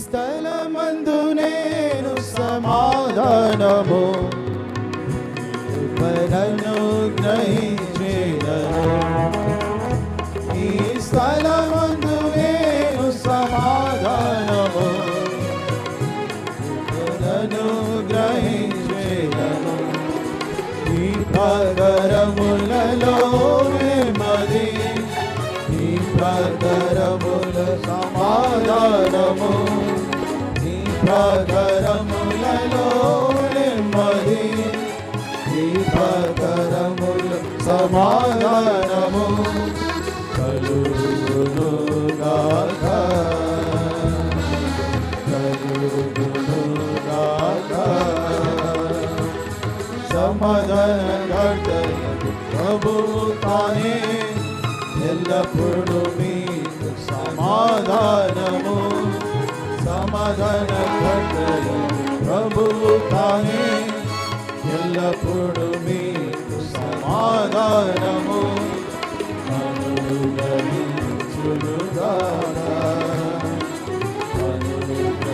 స్థలమందు నేను సమాధానము కృపను గ్రహించేదను. ఈ స్థలమందు నేను సమాధానము కృపను గ్రహించేదను. ఈ ప్రాకారములలో నెమ్మది, ఈ ప్రాకారముల సమాధానము, ఈ ప్రాకారములలో నెమ్మది, ఈ ప్రాకారముల సమాధానము కలుగును గాక, కలుగును గాక. సమాధానకర్తయగు ప్రభువు తానే, ఎల్లప్పుడూ మీకు సమాధానము. సమాధానకర్తయగు ప్రభువు తానే, ఎల్లప్పుడూ మీకు సమాధానము అనుగ్రహించునుగాక, అనుగ్రహించునుగాక.